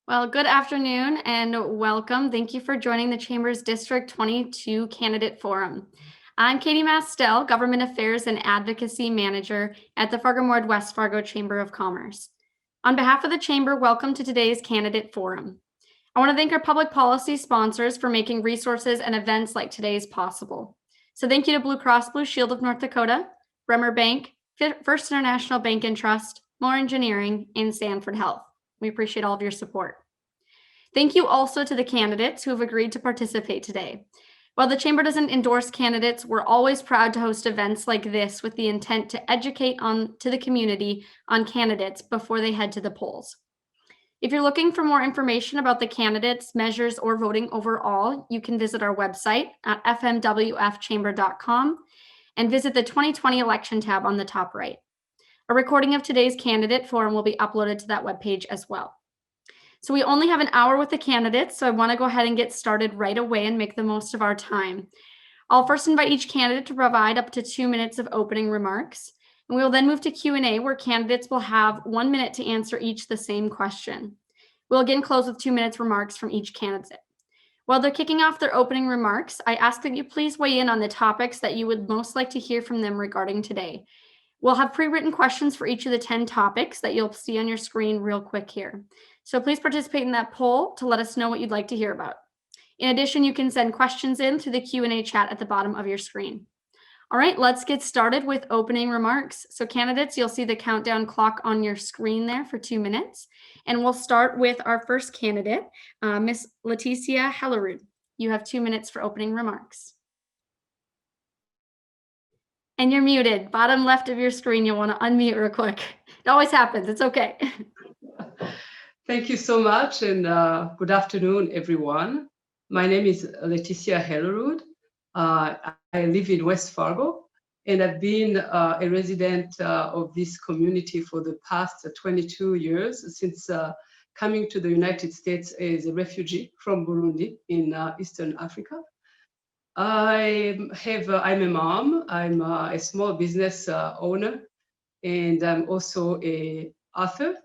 Well, good afternoon and welcome. Thank you for joining the Chamber's District 22 Candidate Forum. I'm Katie Mastel, Government Affairs and Advocacy Manager at the Fargo-Moorhead West Fargo Chamber of Commerce. On behalf of the Chamber, welcome to today's Candidate Forum. I want to thank our public policy sponsors for making resources and events like today's possible. So thank you to Blue Cross Blue Shield of North Dakota, Bremer Bank, First International Bank and Trust, Moore Engineering, and Stanford Health. We appreciate all of your support. Thank you also to the candidates who have agreed to participate today. While the Chamber doesn't endorse candidates, we're always proud to host events like this with the intent to educate to the community on candidates before they head to the polls. If you're looking for more information about the candidates, measures, or voting overall, you can visit our website at fmwfchamber.com and visit the 2020 election tab on the top right. A recording of today's candidate forum will be uploaded to that webpage as well. So we only have an hour with the candidates, so I want to go ahead and get started right away and make the most of our time. I'll first invite each candidate to provide up to 2 minutes of opening remarks, and we will then move to Q&A, where candidates will have 1 minute to answer each the same question. We'll again close with 2 minutes remarks from each candidate. While they're kicking off their opening remarks, I ask that you please weigh in on the topics that you would most like to hear from them regarding today. We'll have pre-written questions for each of the 10 topics that you'll see on your screen real quick here. So please participate in that poll to let us know what you'd like to hear about. In addition, you can send questions in through the Q&A chat at the bottom of your screen. All right, let's get started with opening remarks. So candidates, you'll see the countdown clock on your screen there for 2 minutes. And we'll start with our first candidate, Ms. Leticia Helleru. You have 2 minutes for opening remarks. And you're muted, bottom left of your screen. You'll want to unmute real quick. It always happens, it's okay. Thank you so much, and good afternoon, everyone. My name is Leticia Helleru. I live in West Fargo, and I've been a resident of this community for the past 22 years, since coming to the United States as a refugee from Burundi in Eastern Africa. I'm a mom, I'm a small business owner, and I'm also an author.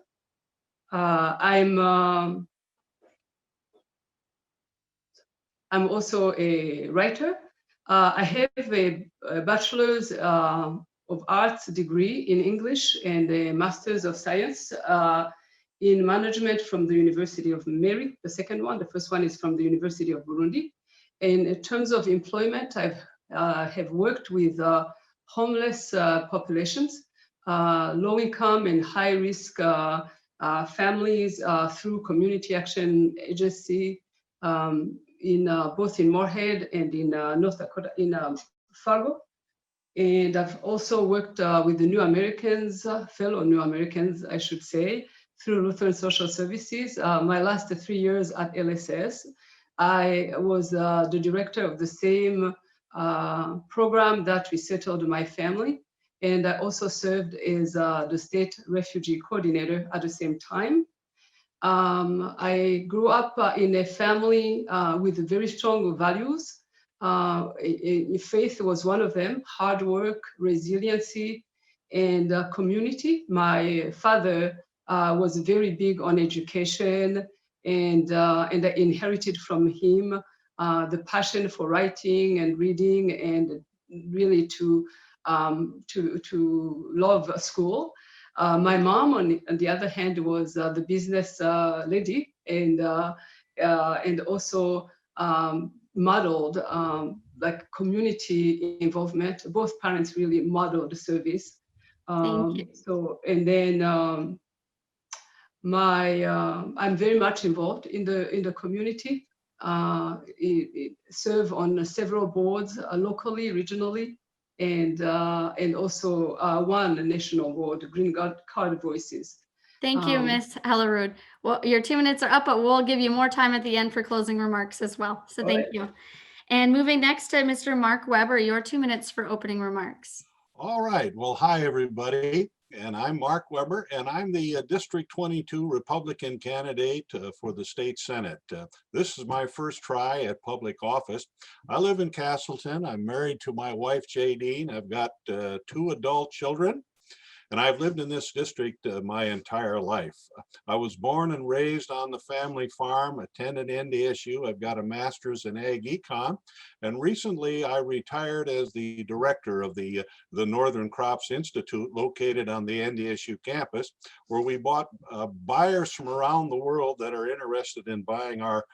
I'm also a writer. I have a bachelor's of arts degree in English and a master's of science in management from the University of Mary, the second one. The first one is from the University of Burundi. And in terms of employment, I have worked with homeless populations, low income and high risk families through community action agency both in Moorhead and in North Dakota, in Fargo. And I've also worked with the New Americans, fellow New Americans, I should say, through Lutheran Social Services. My last 3 years at LSS, I was the director of the same program that resettled my family. And I also served as the state refugee coordinator at the same time. I grew up in a family with very strong values. Faith was one of them, hard work, resiliency, and community. My father was very big on education, and I inherited from him the passion for writing and reading, and really to love school. My mom, on the other hand, was the business lady, and also modeled like community involvement. Both parents really modeled service. Thank you. So, and then I'm very much involved in the community. Serve on several boards locally, regionally, and also one national board, Green Card Voices. Thank you, Ms. Helleru. Well, your 2 minutes are up, but we'll give you more time at the end for closing remarks as well. So thank you. And moving next to Mr. Mark Weber, your 2 minutes for opening remarks. All right. Well, hi, everybody. And I'm Mark Weber, and I'm the District 22 Republican candidate for the state Senate. This is my first try at public office. I live in Castleton. I'm married to my wife, Jody, and I've got 2 adult children. and I've lived in this district my entire life. I was born and raised on the family farm, attended NDSU. I've got a master's in ag econ, and recently I retired as the director of the Northern Crops Institute located on the NDSU campus, where we bought buyers from around the world that are interested in buying our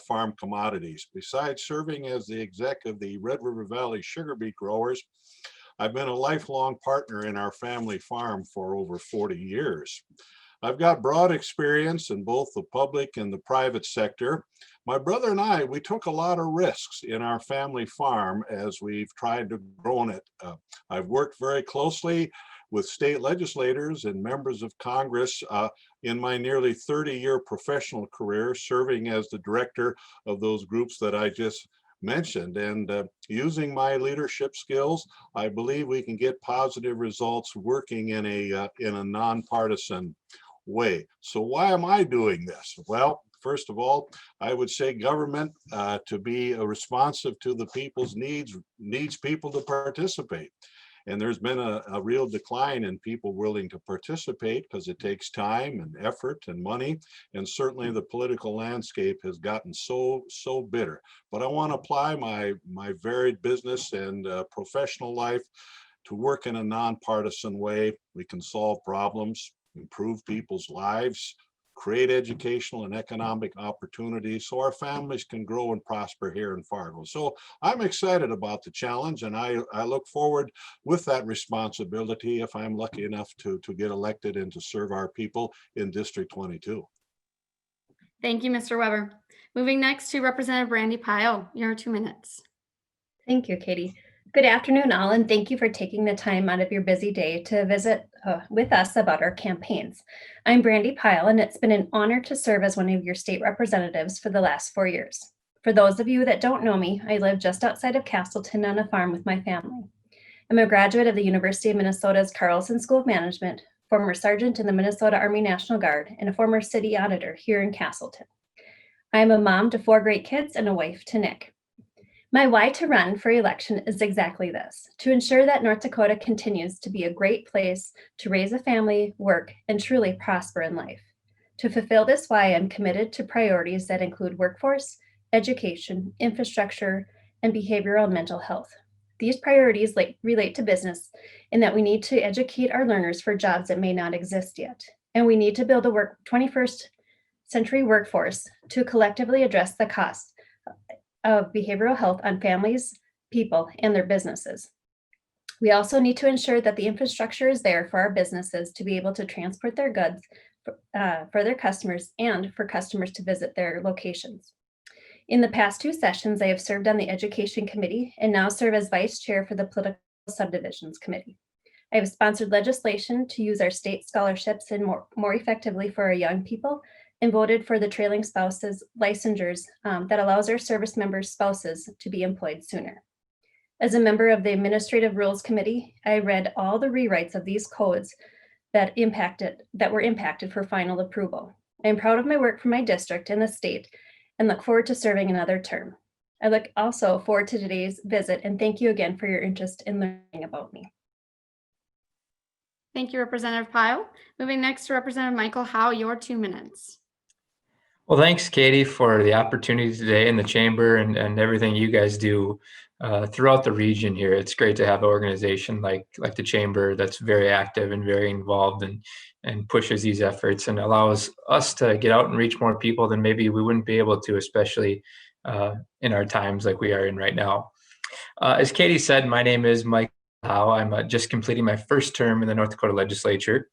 farm commodities. Besides serving as the exec of the Red River Valley sugar beet growers, I've been a lifelong partner in our family farm for over 40 years. I've got broad experience in both the public and the private sector. My brother and I, we took a lot of risks in our family farm as we've tried to grow it. I've worked very closely with state legislators and members of Congress in my nearly 30-year professional career, serving as the director of those groups that I just mentioned. And using my leadership skills, I believe we can get positive results working in a nonpartisan way. So why am I doing this? Well, first of all, I would say government to be responsive to the people's needs people to participate. And there's been a real decline in people willing to participate because it takes time and effort and money. And certainly the political landscape has gotten so bitter. But I want to apply my varied business and professional life to work in a nonpartisan way. We can solve problems, improve people's lives, create educational and economic opportunities so our families can grow and prosper here in Fargo. So I'm excited about the challenge, and I look forward with that responsibility if I'm lucky enough to get elected and to serve our people in District 22. Thank you, Mr. Weber. Moving next to Representative Randy Pyle, your 2 minutes. Thank you, Katie. Good afternoon, all, and thank you for taking the time out of your busy day to visit with us about our campaigns. I'm Brandy Pyle, and it's been an honor to serve as one of your state representatives for the last 4 years. For those of you that don't know me, I live just outside of Castleton on a farm with my family. I'm a graduate of the University of Minnesota's Carlson School of Management, former sergeant in the Minnesota Army National Guard, and a former city auditor here in Castleton. I am a mom to 4 great kids and a wife to Nick. My why to run for election is exactly this: to ensure that North Dakota continues to be a great place to raise a family, work, and truly prosper in life. To fulfill this why, I'm committed to priorities that include workforce, education, infrastructure, and behavioral and mental health. These priorities relate to business in that we need to educate our learners for jobs that may not exist yet. And we need to build a 21st century workforce to collectively address the costs of behavioral health on families, people, and their businesses. We also need to ensure that the infrastructure is there for our businesses to be able to transport their goods for their customers and for customers to visit their locations. In the past 2 sessions, I have served on the Education Committee and now serve as Vice Chair for the Political Subdivisions Committee. I have sponsored legislation to use our state scholarships and more effectively for our young people, and voted for the trailing spouses licensures that allows our service members' spouses to be employed sooner. As a member of the Administrative Rules Committee, I read all the rewrites of these codes that were impacted for final approval. I am proud of my work for my district and the state and look forward to serving another term. I look also forward to today's visit, and thank you again for your interest in learning about me. Thank you, Representative Pyle. Moving next to Representative Michael Howe, your 2 minutes. Well, thanks, Katie, for the opportunity today in the chamber and everything you guys do throughout the region here. It's great to have an organization like the chamber that's very active and very involved and pushes these efforts and allows us to get out and reach more people than maybe we wouldn't be able to, especially in our times like we are in right now. As Katie said, my name is Mike Howe. I'm just completing my first term in the North Dakota legislature.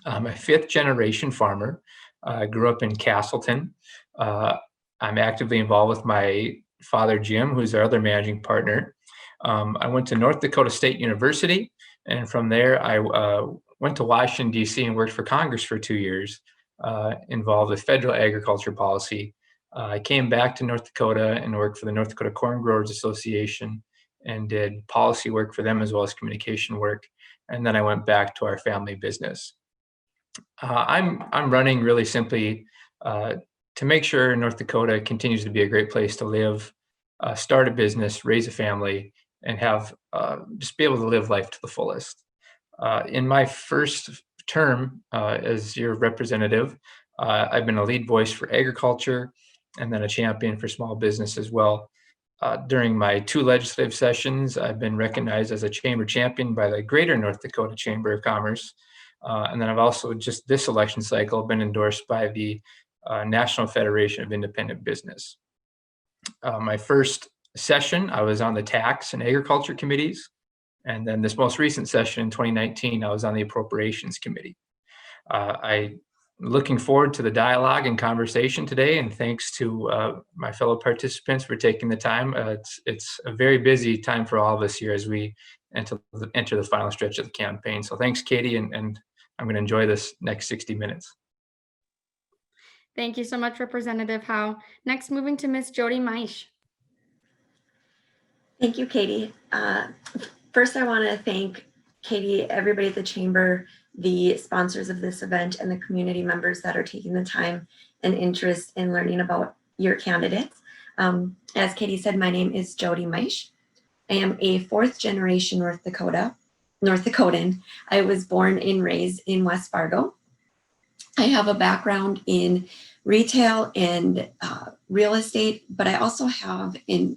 I'm a 5th generation farmer. I grew up in Castleton. I'm actively involved with my father, Jim, who's our other managing partner. I went to North Dakota State University, and from there I went to Washington, D.C. and worked for Congress for 2 years, involved with federal agriculture policy. I came back to North Dakota and worked for the North Dakota Corn Growers Association and did policy work for them as well as communication work. And then I went back to our family business. I'm running really simply to make sure North Dakota continues to be a great place to live, start a business, raise a family, and have just be able to live life to the fullest. In my first term as your representative, I've been a lead voice for agriculture and then a champion for small business as well. During my 2 legislative sessions, I've been recognized as a chamber champion by the Greater North Dakota Chamber of Commerce. And then I've also just this election cycle been endorsed by the National Federation of Independent Business. My first session, I was on the tax and agriculture committees. And then this most recent session in 2019, I was on the appropriations committee. I'm looking forward to the dialogue and conversation today, and thanks to my fellow participants for taking the time. It's a very busy time for all of us here as we enter the final stretch of the campaign. So thanks, Katie, and I'm going to enjoy this next 60 minutes. Thank you so much, Representative Howe. Next, moving to Ms. Jody Meisch. Thank you, Katie. First, I want to thank Katie, everybody at the Chamber, the sponsors of this event, and the community members that are taking the time and interest in learning about your candidates. As Katie said, my name is Jody Meisch. I am a 4th generation North Dakotan. I was born and raised in West Fargo. I have a background in retail and real estate, but I also have an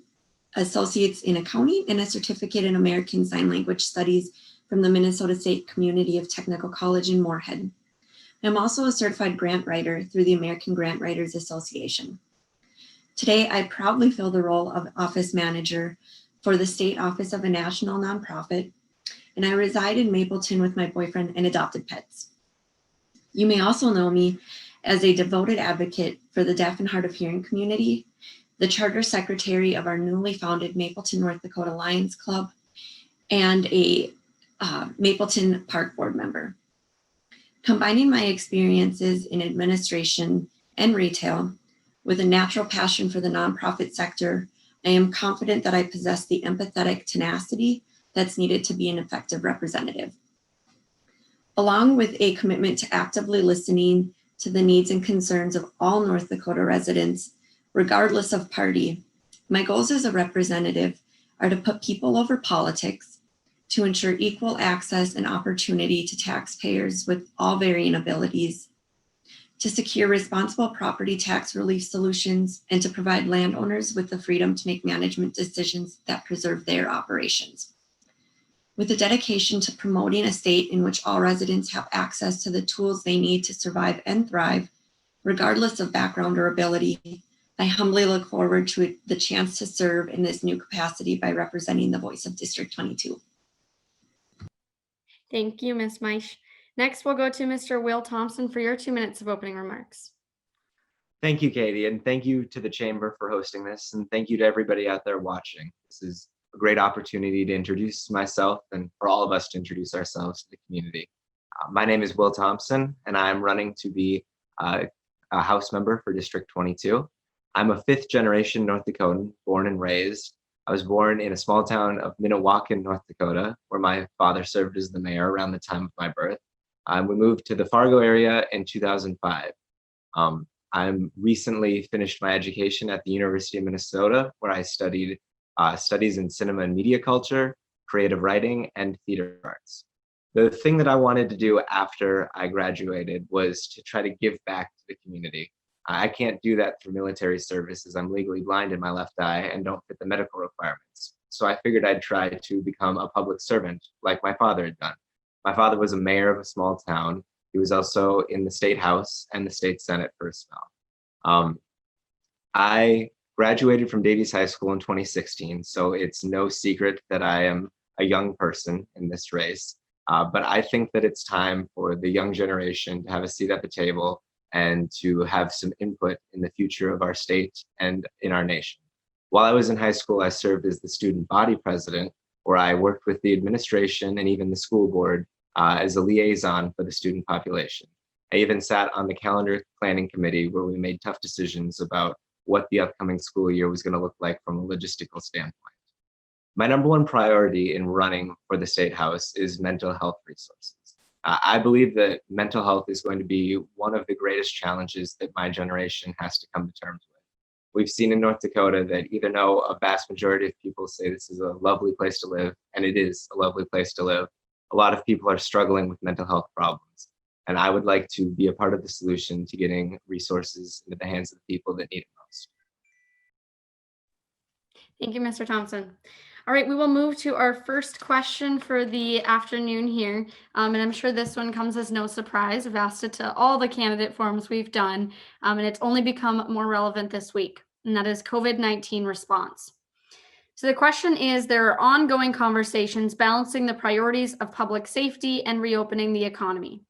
associates in accounting and a certificate in American Sign Language Studies from the Minnesota State Community of Technical College in Moorhead. I'm also a certified grant writer through the American Grant Writers Association. Today, I proudly fill the role of office manager for the state office of a national nonprofit, and I reside in Mapleton with my boyfriend and adopted pets. You may also know me as a devoted advocate for the deaf and hard of hearing community, the charter secretary of our newly founded Mapleton, North Dakota Lions Club, and a Mapleton Park Board member. Combining my experiences in administration and retail with a natural passion for the nonprofit sector, I am confident that I possess the empathetic tenacity that's needed to be an effective representative. Along with a commitment to actively listening to the needs and concerns of all North Dakota residents, regardless of party, my goals as a representative are to put people over politics, to ensure equal access and opportunity to taxpayers with all varying abilities, to secure responsible property tax relief solutions, and to provide landowners with the freedom to make management decisions that preserve their operations. With a dedication to promoting a state in which all residents have access to the tools they need to survive and thrive, regardless of background or ability, I humbly look forward to the chance to serve in this new capacity by representing the voice of District 22. Thank you, Ms. Meisch. Next, we'll go to Mr. Will Thompson for your 2 minutes of opening remarks. Thank you, Katie, and thank you to the Chamber for hosting this, and thank you to everybody out there watching. This is a great opportunity to introduce myself and for all of us to introduce ourselves to the community. My name is Will Thompson, and I'm running to be a House member for District 22. I'm a 5th generation North Dakotan, born and raised. I was born in a small town of Minnewacan, North Dakota, where my father served as the mayor around the time of my birth. We moved to the Fargo area in 2005. I'm recently finished my education at the University of Minnesota, where I studied studies in cinema and media culture, creative writing, and theater arts. The thing that I wanted to do after I graduated was to try to give back to the community. I can't do that through military service as I'm legally blind in my left eye and don't fit the medical requirements. So I figured I'd try to become a public servant like my father had done. My father was a mayor of a small town. He was also in the state house and the state senate for a spell. I graduated from Davies High School in 2016, so it's no secret that I am a young person in this race. But I think that it's time for the young generation to have a seat at the table and to have some input in the future of our state and in our nation. While I was in high school, I served as the student body president, where I worked with the administration and even the school board as a liaison for the student population. I even sat on the calendar planning committee where we made tough decisions about what the upcoming school year was going to look like from a logistical standpoint. My number one priority in running for the state house is mental health resources. I believe that mental health is going to be one of the greatest challenges that my generation has to come to terms with. We've seen in North Dakota that even though a vast majority of people say this is a lovely place to live, and it is a lovely place to live, a lot of people are struggling with mental health problems. And I would like to be a part of the solution to getting resources into the hands of the people that need it most. Thank you, Mr. Thompson. All right, we will move to our first question for the afternoon here. And I'm sure this one comes as no surprise. I've asked it to all the candidate forums we've done, and it's only become more relevant this week, and that is COVID-19 response. So the question is, there are ongoing conversations balancing the priorities of public safety and reopening the economy.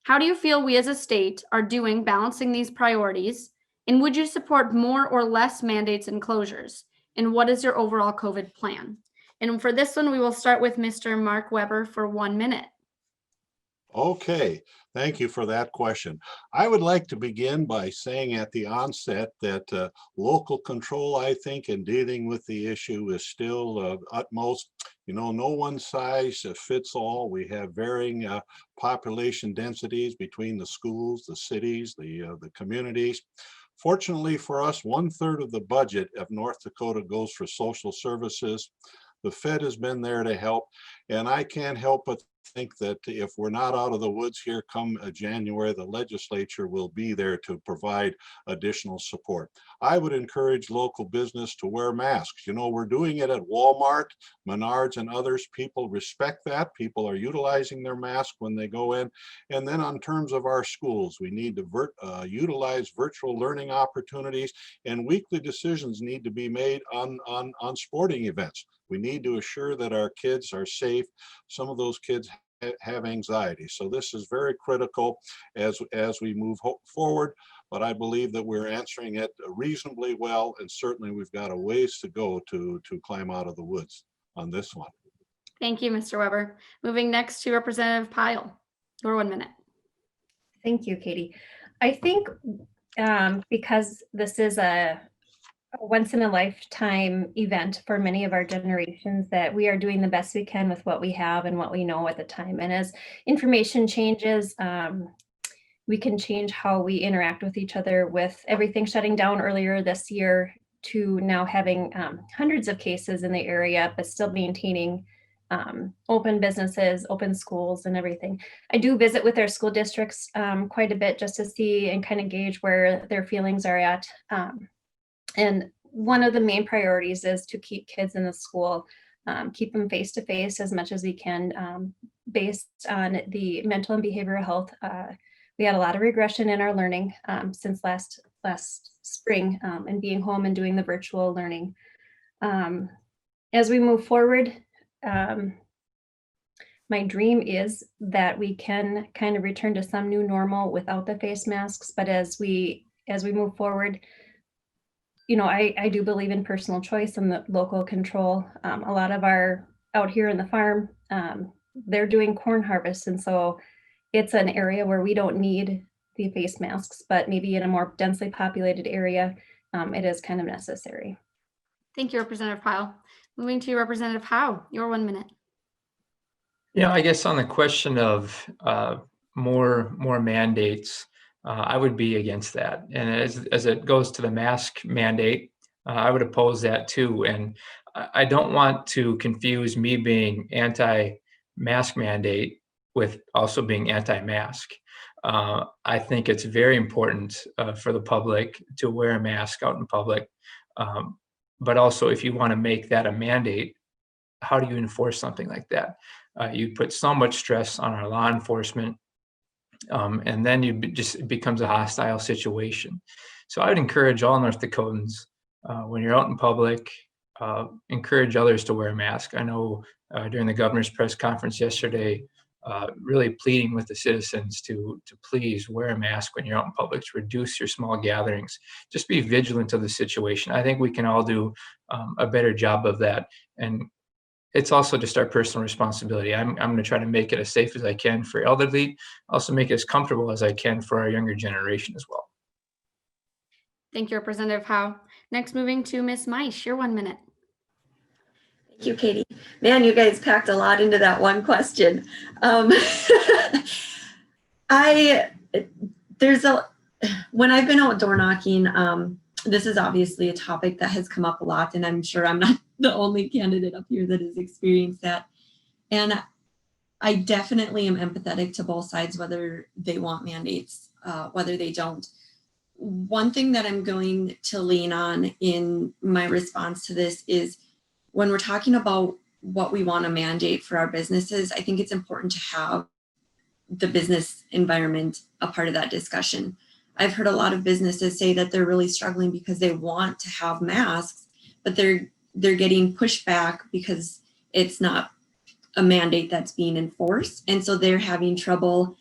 How do you feel we as a state are doing balancing these priorities? And would you support more or less mandates and closures? And what is your overall COVID plan? And for this one, we will start with Mr. Mark Weber for 1 minute. Okay, thank you for that question. I would like to begin by saying at the onset that local control, I think, in dealing with the issue is still utmost. You know, no one size fits all. We have varying population densities between the schools, the cities, the communities. Fortunately for us, 1/3 of the budget of North Dakota goes for social services. The Fed has been there to help, and I can't help but think that if we're not out of the woods here come January, the legislature will be there to provide additional support. I would encourage local business to wear masks. You know, we're doing it at Walmart, Menards, and others. People respect that. People are utilizing their mask when they go in. And then on terms of our schools, we need to utilize virtual learning opportunities, and weekly decisions need to be made on sporting events. We need to assure that our kids are safe. Some of those kids have anxiety. So this is very critical as we move forward, but I believe that we're answering it reasonably well, and certainly we've got a ways to go to climb out of the woods on this one. Thank you, Mr. Weber. Moving next to Representative Pyle. Your 1 minute. Thank you, Katie. I think because this is a once in a lifetime event for many of our generations, that we are doing the best we can with what we have and what we know at the time. And as information changes, we can change how we interact with each other, with everything shutting down earlier this year to now having hundreds of cases in the area, but still maintaining open businesses, open schools, and everything. I do visit with our school districts quite a bit just to see and kind of gauge where their feelings are at. And one of the main priorities is to keep kids in the school, keep them face-to-face as much as we can, based on the mental and behavioral health. We had a lot of regression in our learning since last spring, and being home and doing the virtual learning. As we move forward, my dream is that we can kind of return to some new normal without the face masks. But as we move forward, you know, I do believe in personal choice and the local control. A lot of our out here in the farm, they're doing corn harvest. And so it's an area where we don't need the face masks, but maybe in a more densely populated area, it is kind of necessary. Thank you, Representative Pyle. Moving to Representative Howe, your 1 minute. Yeah, I guess on the question of more mandates, I would be against that. And as it goes to the mask mandate, I would oppose that too. And I don't want to confuse me being anti-mask mandate with also being anti-mask. I think it's very important for the public to wear a mask out in public. But also, if you want to make that a mandate, how do you enforce something like that? You put so much stress on our law enforcement, and then it becomes a hostile situation. So I would encourage all North Dakotans, when you're out in public, encourage others to wear a mask. I know during the governor's press conference yesterday, really pleading with the citizens to please wear a mask when you're out in public, to reduce your small gatherings. Just be vigilant of the situation. I think we can all do a better job of that. And it's also just our personal responsibility. I'm going to try to make it as safe as I can for elderly, also make it as comfortable as I can for our younger generation as well. Thank you, Representative Howe. Next, moving to Ms. Meisch, your 1 minute. Thank you, Katie. Man, you guys packed a lot into that one question. When I've been out door knocking, this is obviously a topic that has come up a lot, and I'm sure I'm not the only candidate up here that has experienced that. And I definitely am empathetic to both sides, whether they want mandates, whether they don't. One thing that I'm going to lean on in my response to this is when we're talking about what we want to mandate for our businesses, I think it's important to have the business environment a part of that discussion. I've heard a lot of businesses say that they're really struggling because they want to have masks, but they're getting pushback because it's not a mandate that's being enforced, and so they're having trouble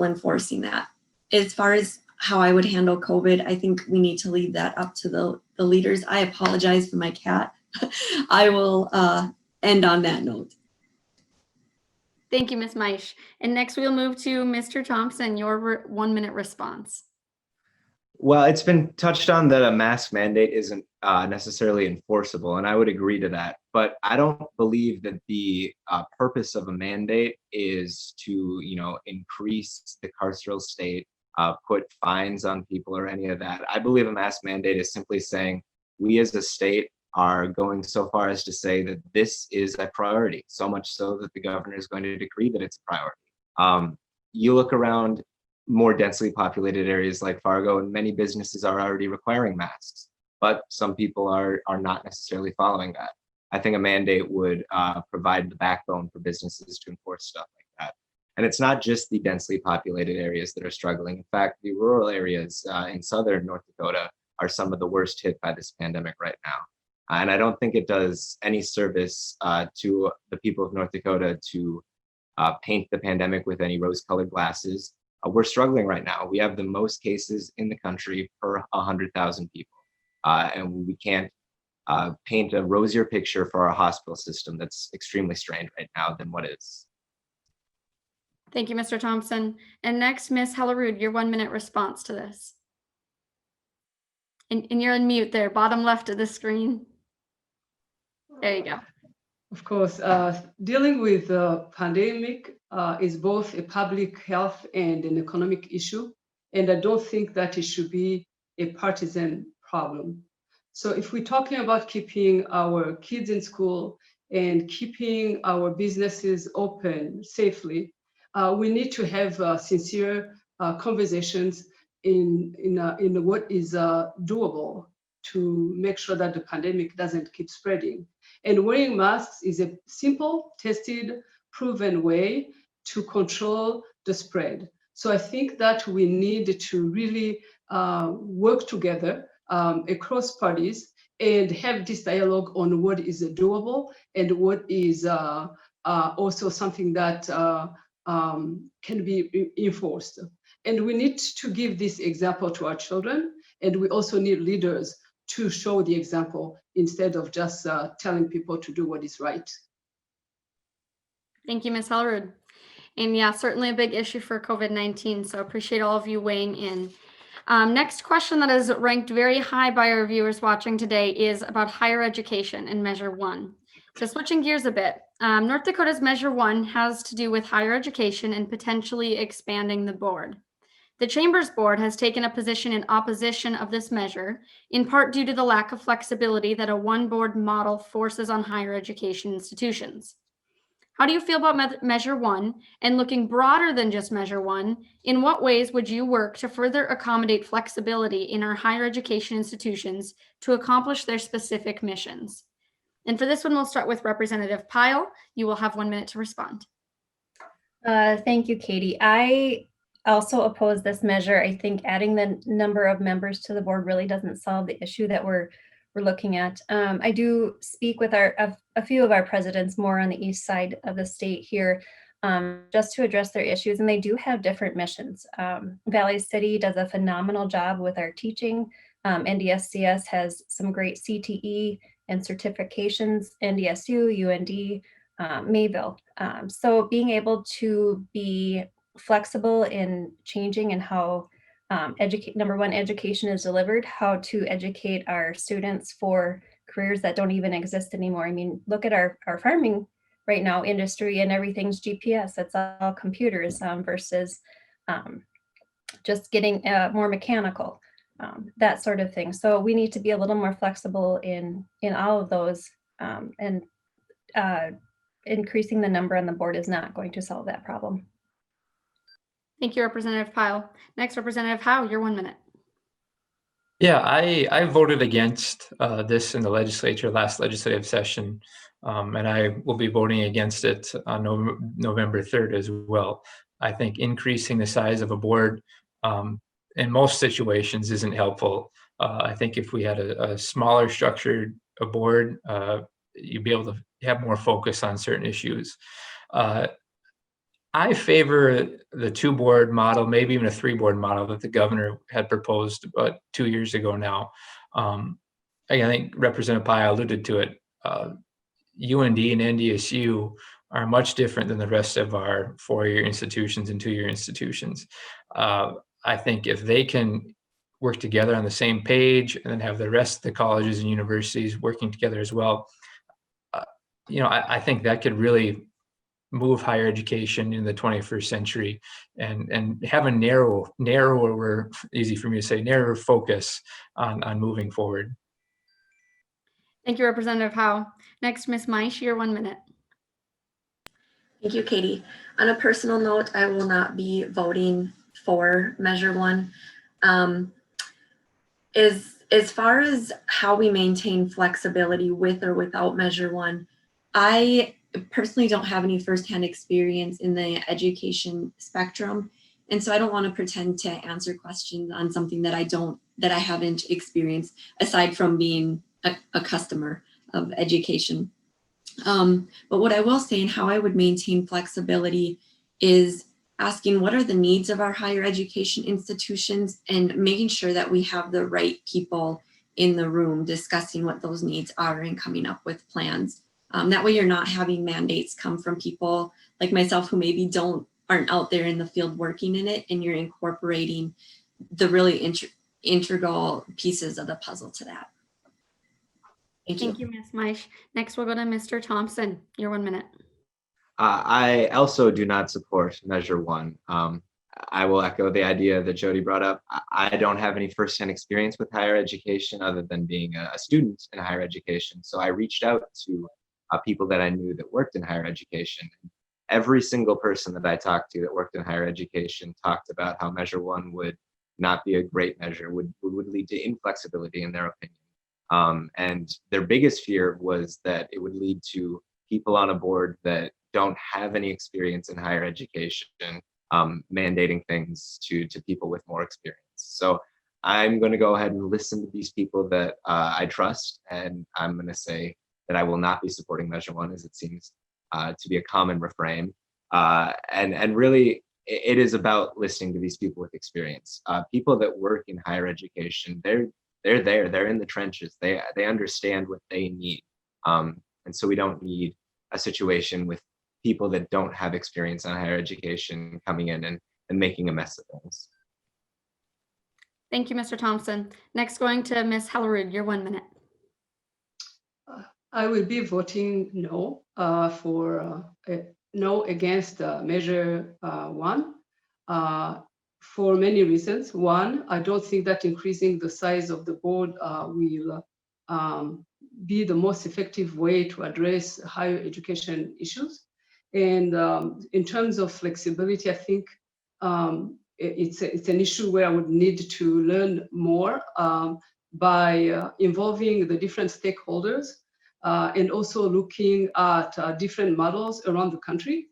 enforcing that. As far as how I would handle COVID, I think we need to leave that up to the leaders. I apologize for my cat. I will end on that note. Thank you, Ms. Meisch. And next we'll move to Mr. Thompson, your 1 minute response. Well, it's been touched on that a mask mandate isn't necessarily enforceable, and I would agree to that. But I don't believe that the purpose of a mandate is to, increase the carceral state, put fines on people or any of that. I believe a mask mandate is simply saying we as a state are going so far as to say that this is a priority, so much so that the governor is going to decree that it's a priority. You look around more densely populated areas like Fargo, and many businesses are already requiring masks, but some people are not necessarily following that. I think a mandate would provide the backbone for businesses to enforce stuff like that. And it's not just the densely populated areas that are struggling. In fact, the rural areas in southern North Dakota are some of the worst hit by this pandemic right now. And I don't think it does any service to the people of North Dakota to paint the pandemic with any rose-colored glasses. We're struggling right now. We have the most cases in the country per 100,000 people. And we can't paint a rosier picture for our hospital system that's extremely strained right now than what is. Thank you, Mr. Thompson. And next, Ms. Helleru, your 1 minute response to this. And you're on mute there, bottom left of the screen. There you go. Of course, dealing with the pandemic is both a public health and an economic issue, and I don't think that it should be a partisan problem. So if we're talking about keeping our kids in school and keeping our businesses open safely, we need to have sincere conversations in what is doable to make sure that the pandemic doesn't keep spreading. And wearing masks is a simple, tested, proven way to control the spread. So I think that we need to really work together across parties and have this dialogue on what is doable and what is also something that can be enforced. And we need to give this example to our children, and we also need leaders to show the example instead of just telling people to do what is right. Thank you, Ms. Helleru. And yeah, certainly a big issue for COVID-19, so appreciate all of you weighing in. Next question that is ranked very high by our viewers watching today is about higher education in Measure 1. So switching gears a bit, North Dakota's Measure 1 has to do with higher education and potentially expanding the board. The Chamber's board has taken a position in opposition of this measure, in part due to the lack of flexibility that a one board model forces on higher education institutions. How do you feel about Measure 1? And looking broader than just Measure 1, in what ways would you work to further accommodate flexibility in our higher education institutions to accomplish their specific missions? And for this one, we'll start with Representative Pyle. You will have 1 minute to respond. Thank you, Katie. I also oppose this measure. I think adding the number of members to the board really doesn't solve the issue that we're looking at. I do speak with a few of our presidents more on the east side of the state here, just to address their issues, and they do have different missions. Valley City does a phenomenal job with our teaching. NDSCS has some great CTE and certifications, NDSU, UND, Mayville. So being able to be flexible in changing and how number one, education is delivered, how to educate our students for careers that don't even exist anymore. I mean, look at our farming right now industry, and everything's GPS. It's all computers versus just getting more mechanical, that sort of thing. So we need to be a little more flexible in all of those, and increasing the number on the board is not going to solve that problem. Thank you, Representative Pyle. Next, Representative Howe, your 1 minute. Yeah, I voted against this in the legislature last legislative session, and I will be voting against it on November 3rd as well. I think increasing the size of a board in most situations isn't helpful. I think if we had a smaller structured board, you'd be able to have more focus on certain issues. I favor the 2-board model, maybe even a 3-board model that the governor had proposed about 2 years ago now. I think Representative Pyle alluded to it. UND and NDSU are much different than the rest of our 4-year institutions and 2-year institutions. I think if they can work together on the same page and then have the rest of the colleges and universities working together as well, I think that could really move higher education in the 21st century and have a narrower, easy for me to say, narrower focus on moving forward. Thank you, Representative Howe. Next, Ms. Meisch, your 1 minute. Thank you, Katie. On a personal note, I will not be voting for Measure 1. As far as how we maintain flexibility with or without Measure 1, I personally don't have any firsthand experience in the education spectrum. And so I don't want to pretend to answer questions on something that I haven't experienced aside from being a customer of education. But what I will say and how I would maintain flexibility is asking what are the needs of our higher education institutions and making sure that we have the right people in the room discussing what those needs are and coming up with plans. That way you're not having mandates come from people like myself who maybe aren't out there in the field working in it, and you're incorporating the really integral pieces of the puzzle to that. Thank you, Ms. Meisch. Next, we'll go to Mr. Thompson. Your 1 minute. I also do not support Measure 1. I will echo the idea that Jody brought up. I don't have any firsthand experience with higher education other than being a student in higher education. So I reached out to people that I knew that worked in higher education. Every single person that I talked to that worked in higher education talked about how Measure 1 would not be a great measure, would lead to inflexibility in their opinion. And their biggest fear was that it would lead to people on a board that don't have any experience in higher education mandating things to people with more experience. So I'm going to go ahead and listen to these people that I trust, and I'm going to say that I will not be supporting Measure 1, as it seems to be a common refrain. And really, it is about listening to these people with experience. People that work in higher education, they're there, they're in the trenches, they understand what they need. And so we don't need a situation with people that don't have experience in higher education coming in and making a mess of things. Thank you, Mr. Thompson. Next, going to Ms. Helleru, your 1 minute. I will be voting no no against Measure 1 for many reasons. One, I don't think that increasing the size of the board will be the most effective way to address higher education issues. And in terms of flexibility, I think it's an issue where I would need to learn more by involving the different stakeholders and also looking at different models around the country.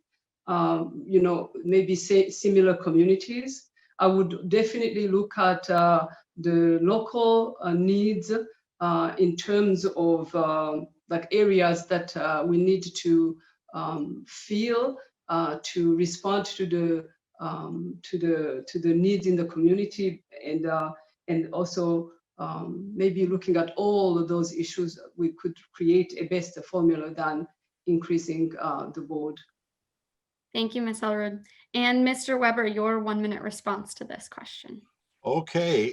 Maybe say similar communities. I would definitely look at the local needs in terms of like areas that we need to feel to respond to the needs in the community, and also maybe looking at all of those issues, we could create a best formula than increasing the board. Thank you, Ms. Helleru. And Mr. Weber, your 1 minute response to this question. Okay.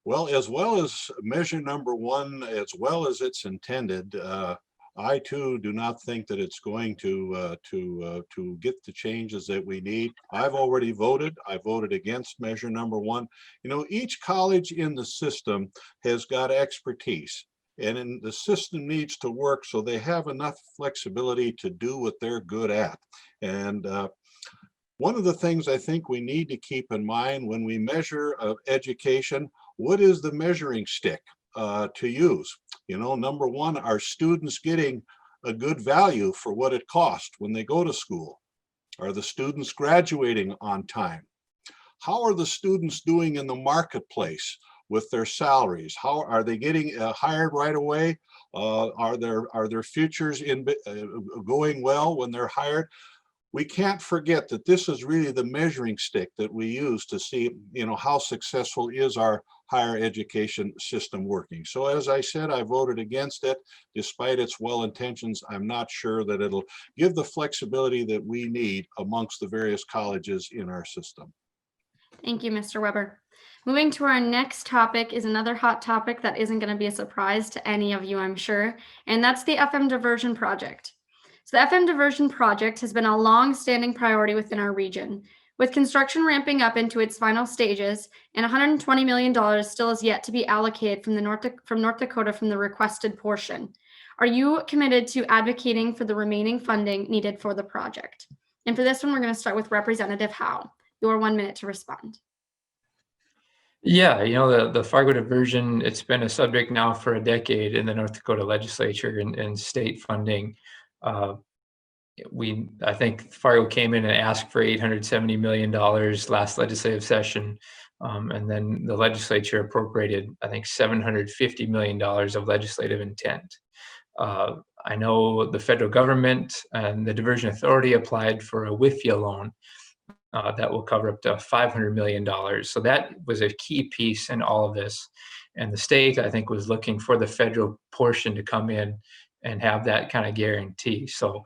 Well as measure number 1, as well as it's intended, I too do not think that it's going to get the changes that we need. I've already voted. I voted against measure number 1. Each college in the system has got expertise. and the system needs to work so they have enough flexibility to do what they're good at. And one of the things I think we need to keep in mind when we measure education, what is the measuring stick to use? You know, number one, are students getting a good value for what it costs when they go to school? Are the students graduating on time? How are the students doing in the marketplace with their salaries? How are they getting hired right away? Are their futures going well when they're hired? We can't forget that this is really the measuring stick that we use to see, you know, how successful is our higher education system working. So as I said, I voted against it. Despite its well intentions, I'm not sure that it'll give the flexibility that we need amongst the various colleges in our system. Thank you, Mr. Weber. Moving to our next topic is another hot topic that isn't going to be a surprise to any of you, I'm sure, and that's the FM diversion project. So the FM diversion project has been a long-standing priority within our region, with construction ramping up into its final stages, and $120 million still is yet to be allocated from North Dakota from the requested portion. Are you committed to advocating for the remaining funding needed for the project? And for this one, we're going to start with Representative Howe. Your 1 minute to respond. Yeah, you know, the Fargo diversion, it's been a subject now for a decade in the North Dakota legislature and state funding. I think Fargo came in and asked for $870 million last legislative session. And then the legislature appropriated, I think, $750 million of legislative intent. I know the federal government and the Diversion Authority applied for a WIFIA loan that will cover up to $500 million. So that was a key piece in all of this. And the state, I think, was looking for the federal portion to come in and have that kind of guarantee. So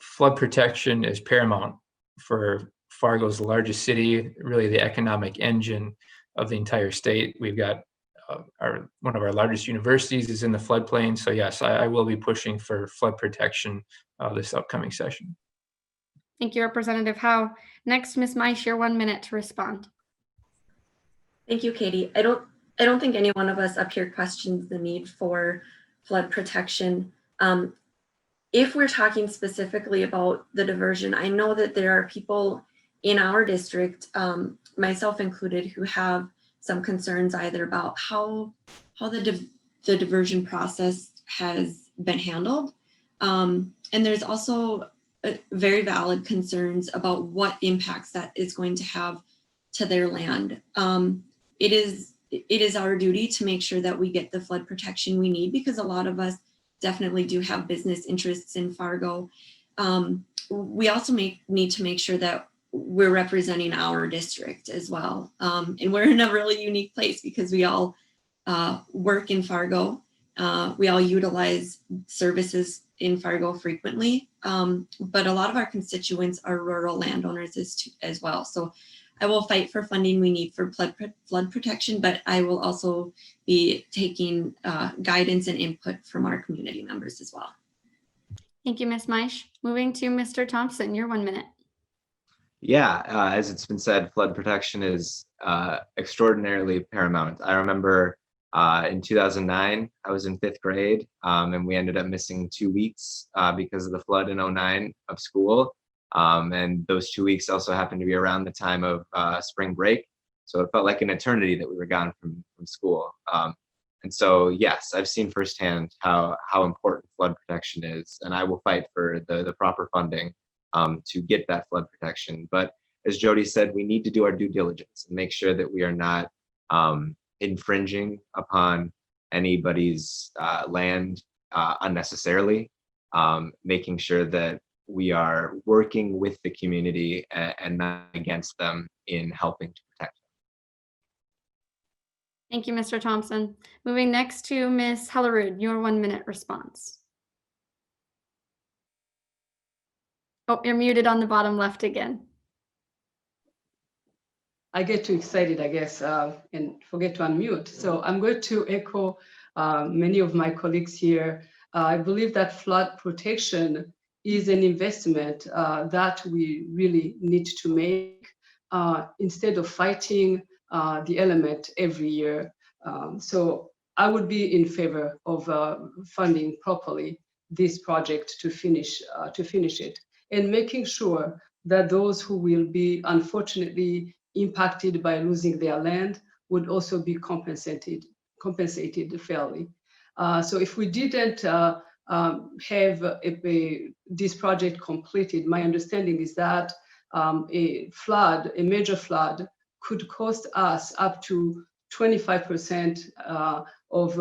flood protection is paramount for Fargo's largest city, really the economic engine of the entire state. We've got one of our largest universities is in the floodplain. So yes, I will be pushing for flood protection this upcoming session. Thank you, Representative Howe. Next, Ms. Meisch, your 1 minute to respond. Thank you, Katie. I don't think any one of us up here questions the need for flood protection. If we're talking specifically about the diversion, I know that there are people in our district, myself included, who have some concerns either about how the diversion process has been handled. And there's also very valid concerns about what impacts that is going to have to their land. It is our duty to make sure that we get the flood protection we need, because a lot of us definitely do have business interests in Fargo. We also need to make sure that we're representing our district as well. And we're in a really unique place because we all work in Fargo. We all utilize services in Fargo frequently, but a lot of our constituents are rural landowners as well. So I will fight for funding we need for flood protection, but I will also be taking guidance and input from our community members as well. Thank you, Ms. Meisch. Moving to Mr. Thompson, your 1 minute. Yeah, as it's been said, flood protection is extraordinarily paramount. I remember in 2009, I was in 5th grade, and we ended up missing 2 weeks because of the flood in 2009 of school. And those 2 weeks also happened to be around the time of spring break. So it felt like an eternity that we were gone from school. And so, yes, I've seen firsthand how important flood protection is, and I will fight for the proper funding to get that flood protection. But as Jody said, we need to do our due diligence and make sure that we are not infringing upon anybody's land unnecessarily, making sure that we are working with the community and not against them in helping to protect them. Thank you, Mr. Thompson. Moving next to Ms. Helleru, your 1 minute response. Oh, you're muted on the bottom left again. I get too excited, I guess, and forget to unmute. So I'm going to echo many of my colleagues here. I believe that flood protection is an investment that we really need to make instead of fighting the element every year. So I would be in favor of funding properly this project to finish it, and making sure that those who will be unfortunately impacted by losing their land would also be compensated fairly. So if we didn't have this project completed, my understanding is that a major flood could cost us up to 25% of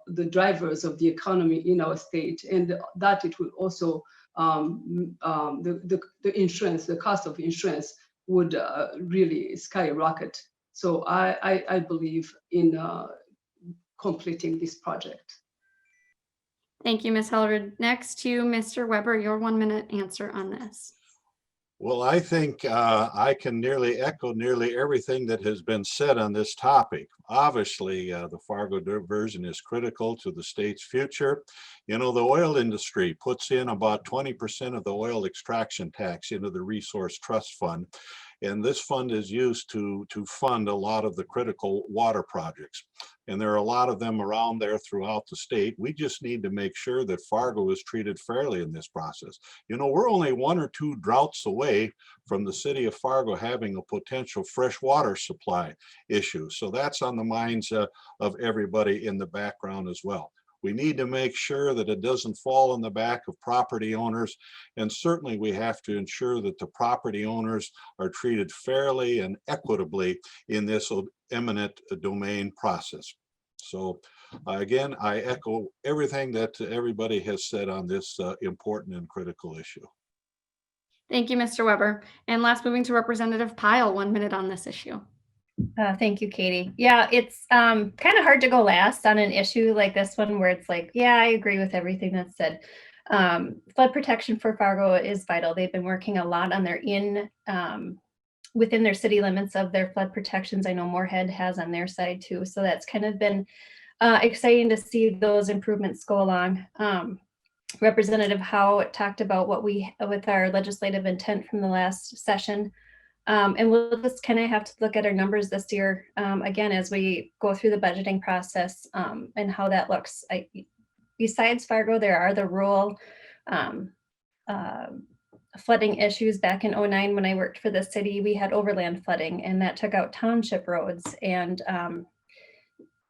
the drivers of the economy in our state, and that it will also the insurance, the cost of insurance would really skyrocket. So I believe in completing this project. Thank you, Ms. Helleru. Next to Mr. Weber, your 1 minute answer on this. Well, I think I can echo nearly everything that has been said on this topic. Obviously, the Fargo diversion is critical to the state's future. You know, the oil industry puts in about 20% of the oil extraction tax into the Resource Trust Fund. And this fund is used to fund a lot of the critical water projects. And there are a lot of them around there throughout the state. We just need to make sure that Fargo is treated fairly in this process. You know, we're only 1 or 2 droughts away from the city of Fargo having a potential fresh water supply issue. So that's on the minds of everybody in the background as well. We need to make sure that it doesn't fall on the back of property owners. And certainly we have to ensure that the property owners are treated fairly and equitably in this eminent domain process. So again, I echo everything that everybody has said on this important and critical issue. Thank you, Mr. Weber. And last, moving to Representative Pyle, 1 minute on this issue. Thank you, Katie. Yeah, it's kind of hard to go last on an issue like this one where it's like, yeah, I agree with everything that's said. Flood protection for Fargo is vital. They've been working a lot on their within their city limits of their flood protections. I know Moorhead has on their side too. So that's kind of been exciting to see those improvements go along. Representative Howe talked about with our legislative intent from the last session. And we'll just kind of have to look at our numbers this year, again, as we go through the budgeting process and how that looks. Besides Fargo, there are the rural flooding issues. Back in 2009, when I worked for the city, we had overland flooding, and that took out township roads. And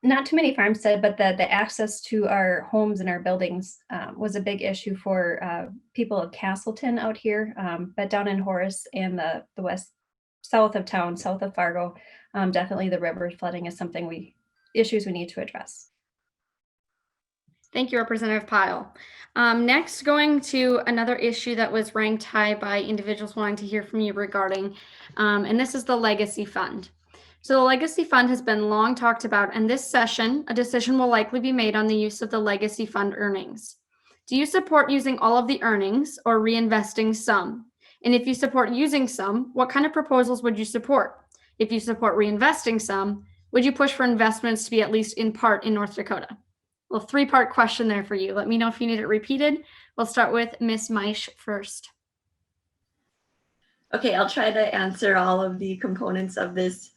not too many farmstead, but the access to our homes and our buildings was a big issue for people of Castleton out here, but down in Horace and the west, south of town, south of Fargo, definitely the river flooding is something issues we need to address. Thank you, Representative Pyle. Next, going to another issue that was ranked high by individuals wanting to hear from you regarding, and this is the Legacy Fund. So the Legacy Fund has been long talked about, and this session, a decision will likely be made on the use of the Legacy Fund earnings. Do you support using all of the earnings or reinvesting some? And if you support using some, what kind of proposals would you support? If you support reinvesting some, would you push for investments to be at least in part in North Dakota? Well, 3-part question there for you. Let me know if you need it repeated. We'll start with Ms. Meisch first. Okay, I'll try to answer all of the components of this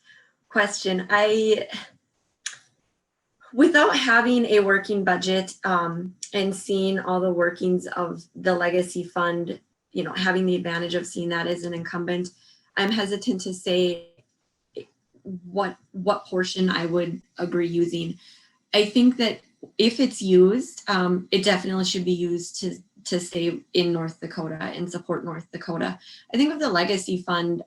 question. Without having a working budget and seeing all the workings of the Legacy Fund, you know, having the advantage of seeing that as an incumbent, I'm hesitant to say what portion I would agree using. I think that if it's used, it definitely should be used to stay in North Dakota and support North Dakota. I think of the Legacy Fund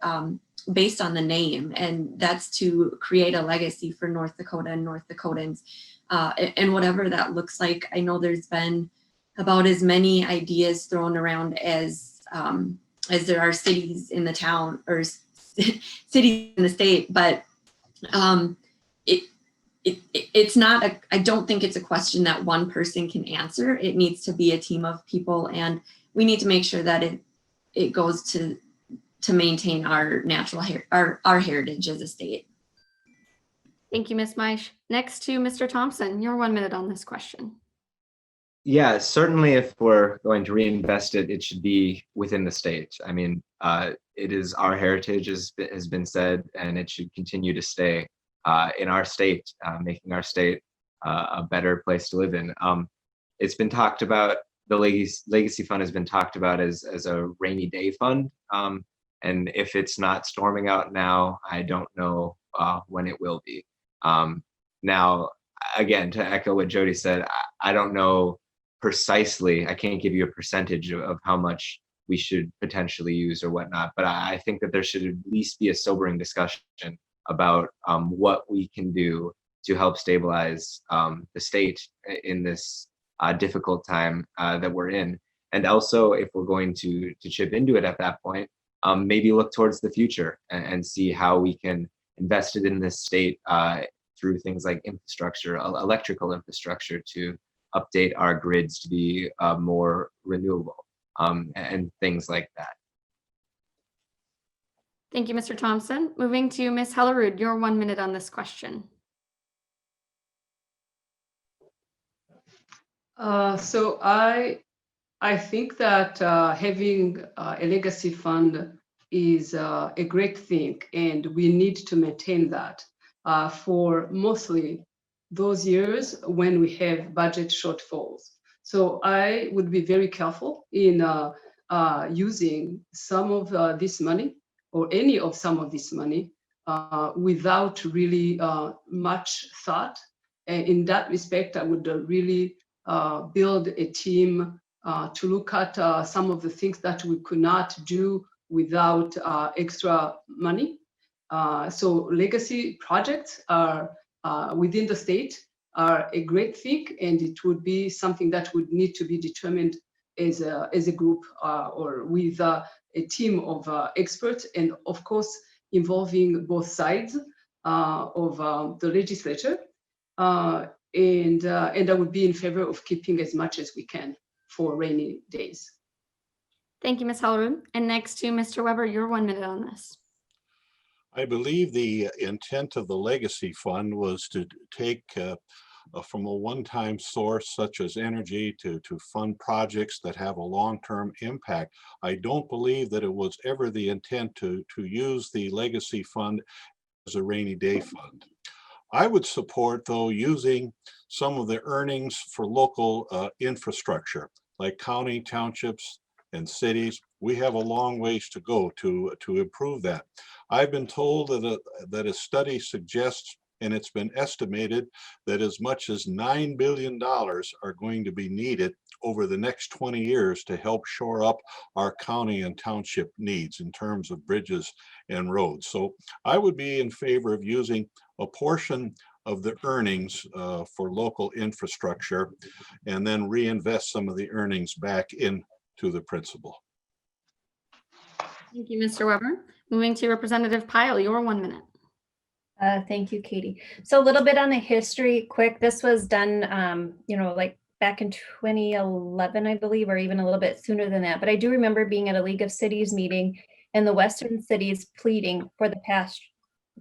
based on the name, and that's to create a legacy for North Dakota and North Dakotans, and whatever that looks like. I know there's been about as many ideas thrown around as there are cities in the town or cities in the state, but it's not I don't think it's a question that one person can answer. It needs to be a team of people, and we need to make sure that it goes to maintain our natural our heritage as a state. Thank you, Ms. Meisch. Next to Mr. Thompson, your 1 minute on this question. Yeah, certainly if we're going to reinvest it, it should be within the state. I mean, it is our heritage, as has been said, and it should continue to stay in our state, making our state a better place to live in. It's been talked about, the legacy fund has been talked about as a rainy day fund. And if it's not storming out now, I don't know when it will be. Now, again, to echo what Jody said, I don't know precisely, I can't give you a percentage of how much we should potentially use or whatnot, but I think that there should at least be a sobering discussion about what we can do to help stabilize the state in this difficult time that we're in. And also, if we're going to chip into it at that point, maybe look towards the future and see how we can invest it in this state through things like infrastructure, electrical infrastructure, to update our grids to be more renewable, and things like that. Thank you, Mr. Thompson. Moving to Ms. Helleru, your 1 minute on this question. So I think that having a legacy fund is a great thing, and we need to maintain that for mostly those years when we have budget shortfalls. So I would be very careful in using some of this money, or any of some of this money, without really much thought. And in that respect, I would really build a team to look at some of the things that we could not do without extra money. So legacy projects are within the state are a great thing, and it would be something that would need to be determined as a group or with a team of experts, and of course involving both sides of the legislature. And I would be in favor of keeping as much as we can for rainy days. Thank you, Ms. Helleru. And next to Mr. Weber, your 1 minute on this. I believe the intent of the legacy fund was to take from a one-time source such as energy to fund projects that have a long-term impact. I don't believe that it was ever the intent to use the legacy fund as a rainy day fund. I would support, though, using some of the earnings for local infrastructure, like county, townships, and cities. We have a long ways to go to improve that. I've been told that a study suggests, and it's been estimated, that as much as $9 billion are going to be needed over the next 20 years to help shore up our county and township needs in terms of bridges and roads. So I would be in favor of using a portion of the earnings for local infrastructure, and then reinvest some of the earnings back into the principal. Thank you, Mr. Weber. Moving to Representative Pyle, your 1 minute. Thank you, Katie. So a little bit on the history, quick. This was done, like back in 2011, I believe, or even a little bit sooner than that. But I do remember being at a League of Cities meeting and the Western cities pleading for the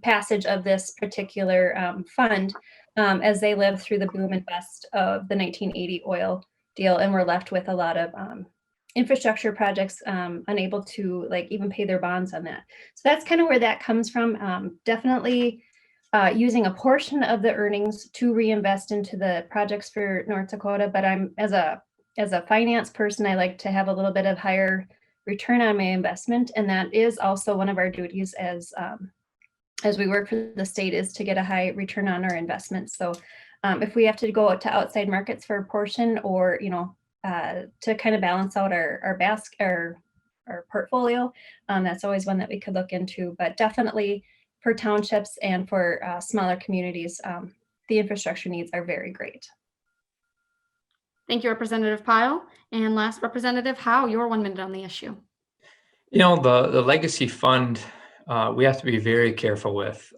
passage of this particular fund as they lived through the boom and bust of the 1980 oil deal and were left with a lot of infrastructure projects unable to even pay their bonds on that. So that's kind of where that comes from. Definitely using a portion of the earnings to reinvest into the projects for North Dakota. But I'm as a finance person, I like to have a little bit of higher return on my investment, and that is also one of our duties as we work for the state, is to get a high return on our investments. So if we have to go to outside markets for a portion, or to kind of balance out our basket, our portfolio, that's always one that we could look into. But definitely for townships and for smaller communities, the infrastructure needs are very great. Thank you, Representative Pyle. And last, Representative Howe, your 1 minute on the issue. The legacy fund, we have to be very careful with,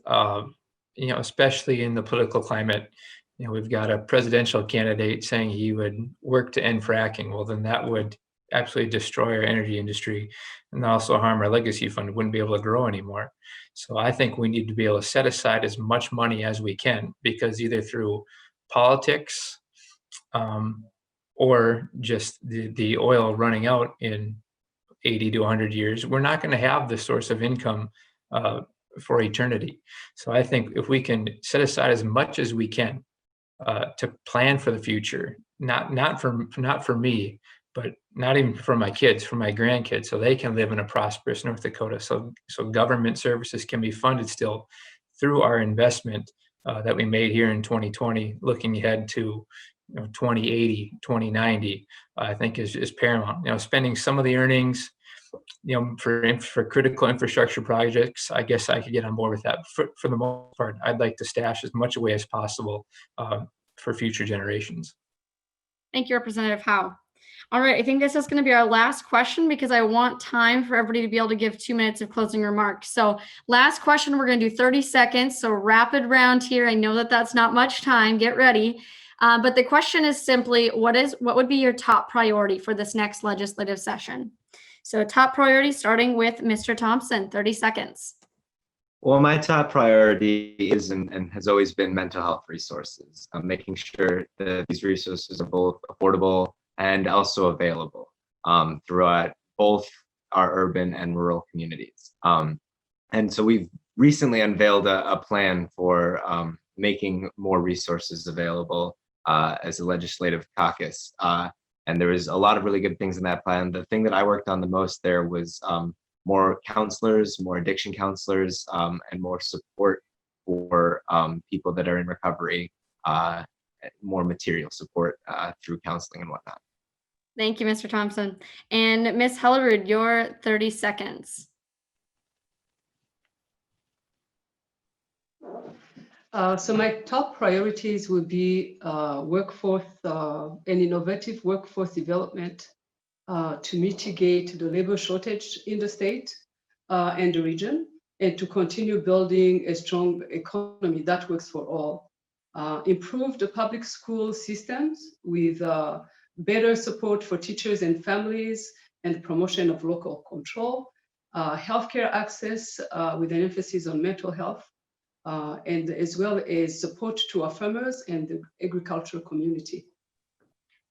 especially in the political climate. We've got a presidential candidate saying he would work to end fracking. Well, then that would absolutely destroy our energy industry and also harm our legacy fund. It wouldn't be able to grow anymore. So I think we need to be able to set aside as much money as we can, because either through politics or just the oil running out in 80 to 100 years, we're not going to have the source of income for eternity. So I think if we can set aside as much as we can to plan for the future, not for me, but not even for my kids, for my grandkids, so they can live in a prosperous North Dakota. So government services can be funded still through our investment that we made here in 2020, looking ahead to 2080, 2090, I think is paramount. Spending some of the earnings, for critical infrastructure projects, I guess I could get on board with that. For the most part, I'd like to stash as much away as possible for future generations. Thank you, Representative Howe. All right, I think this is going to be our last question because I want time for everybody to be able to give 2 minutes of closing remarks. So last question, we're going to do 30 seconds. So rapid round here. I know that that's not much time. Get ready. But the question is simply, what would be your top priority for this next legislative session? So top priority starting with Mr. Thompson, 30 seconds. Well, my top priority is and has always been mental health resources. Making sure that these resources are both affordable and also available throughout both our urban and rural communities. And so we've recently unveiled a plan for making more resources available as a legislative caucus. And there was a lot of really good things in that plan. The thing that I worked on the most there was more counselors, more addiction counselors, and more support for people that are in recovery, more material support through counseling and whatnot. Thank you, Mr. Thompson. And Ms. Helleru, your 30 seconds. So my top priorities would be workforce and innovative workforce development to mitigate the labor shortage in the state and the region, and to continue building a strong economy that works for all. Improve the public school systems with better support for teachers and families and promotion of local control, healthcare access with an emphasis on mental health, and as well as support to our farmers and the agricultural community.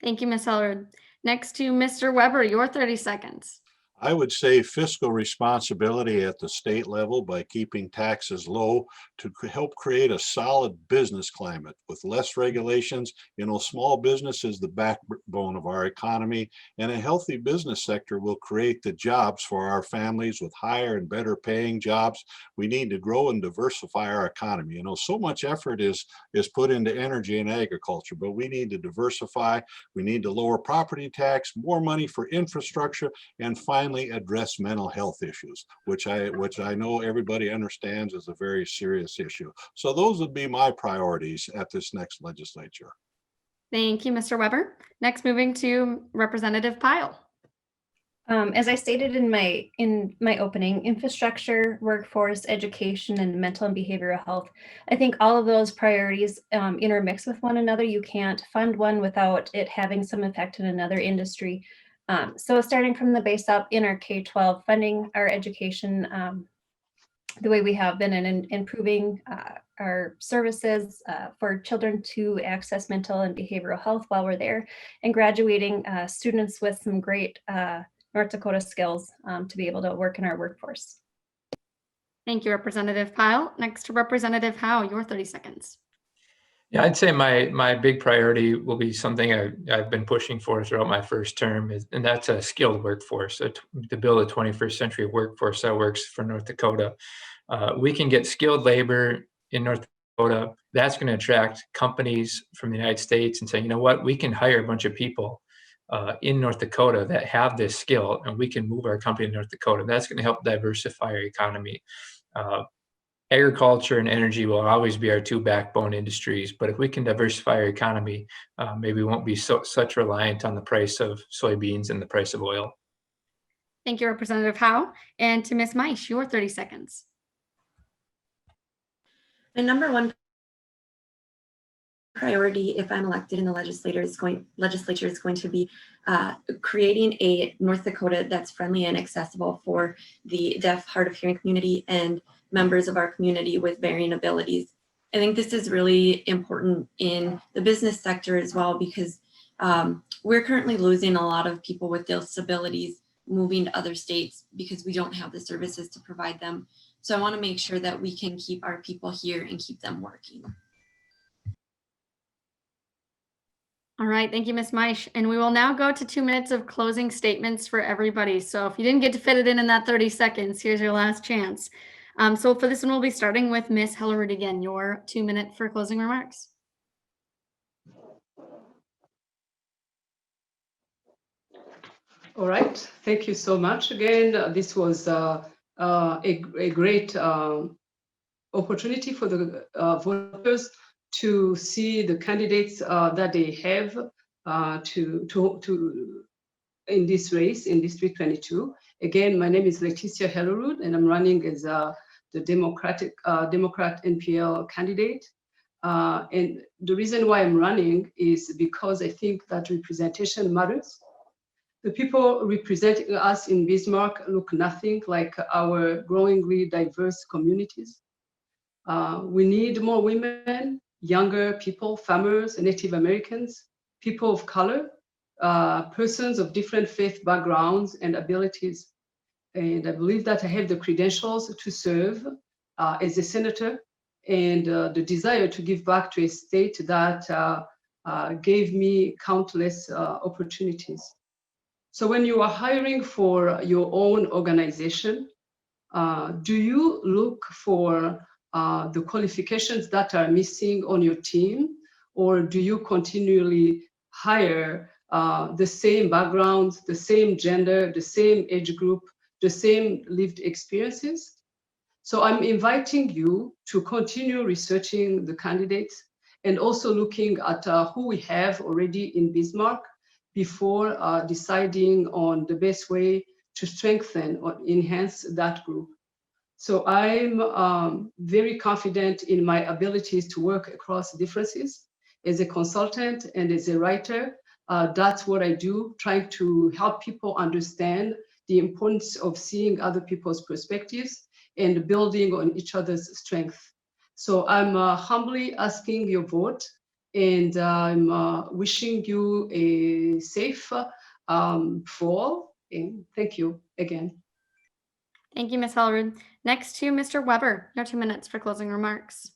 Thank you, Ms. Helleru. Next to Mr. Weber, your 30 seconds. I would say fiscal responsibility at the state level by keeping taxes low to help create a solid business climate with less regulations. Small business is the backbone of our economy, and a healthy business sector will create the jobs for our families with higher and better paying jobs. We need to grow and diversify our economy. So much effort is put into energy and agriculture, but we need to diversify. We need to lower property tax, more money for infrastructure, and finally address mental health issues, which I know everybody understands is a very serious issue. So those would be my priorities at this next legislature. Thank you, Mr. Weber. Next, moving to Representative Pyle. As I stated in my opening, infrastructure, workforce, education, and mental and behavioral health, I think all of those priorities intermix with one another. You can't fund one without it having some effect in another industry. So starting from the base up in our K-12, funding our education the way we have been, and improving our services for children to access mental and behavioral health while we're there, and graduating students with some great North Dakota skills to be able to work in our workforce. Thank you, Representative Pyle. Next to Representative Howe, your 30 seconds. Yeah, I'd say my big priority will be something I've been pushing for throughout my first term, and that's a skilled workforce, to build a 21st century workforce that works for North Dakota. We can get skilled labor in North Dakota. That's going to attract companies from the United States and say, you know what, we can hire a bunch of people in North Dakota that have this skill, and we can move our company to North Dakota. That's going to help diversify our economy. Agriculture and energy will always be our two backbone industries, but if we can diversify our economy, maybe we won't be such reliant on the price of soybeans and the price of oil. Thank you, Representative Howe. And to Ms. Meisch, your 30 seconds. My number one priority, if I'm elected in the legislature, is going to be creating a North Dakota that's friendly and accessible for the deaf, hard of hearing community and members of our community with varying abilities. I think this is really important in the business sector as well, because we're currently losing a lot of people with disabilities moving to other states because we don't have the services to provide them. So I want to make sure that we can keep our people here and keep them working. All right, thank you, Ms. Meisch. And we will now go to 2 minutes of closing statements for everybody. So if you didn't get to fit it in that 30 seconds, here's your last chance. So for this one, we'll be starting with Ms. Helleru again, your 2 minute for closing remarks. All right, thank you so much again. This was a great opportunity for the voters to see the candidates that they have in this race in District 22. Again, my name is Leticia Helleru, and I'm running as the Democrat NPL candidate. And the reason why I'm running is because I think that representation matters. The people representing us in Bismarck look nothing like our growingly diverse communities. We need more women, younger people, farmers, Native Americans, people of color, persons of different faith backgrounds and abilities. And I believe that I have the credentials to serve as a senator and the desire to give back to a state that gave me countless opportunities. So when you are hiring for your own organization, do you look for the qualifications that are missing on your team, or do you continually hire the same backgrounds, the same gender, the same age group, the same lived experiences? So I'm inviting you to continue researching the candidates and also looking at who we have already in Bismarck before deciding on the best way to strengthen or enhance that group. So I'm very confident in my abilities to work across differences. As a consultant and as a writer, that's what I do, trying to help people understand the importance of seeing other people's perspectives and building on each other's strength. So I'm humbly asking your vote, and I'm wishing you a safe fall. And thank you again. Thank you, Ms. Helleru. Next to Mr. Weber, your 2 minutes for closing remarks.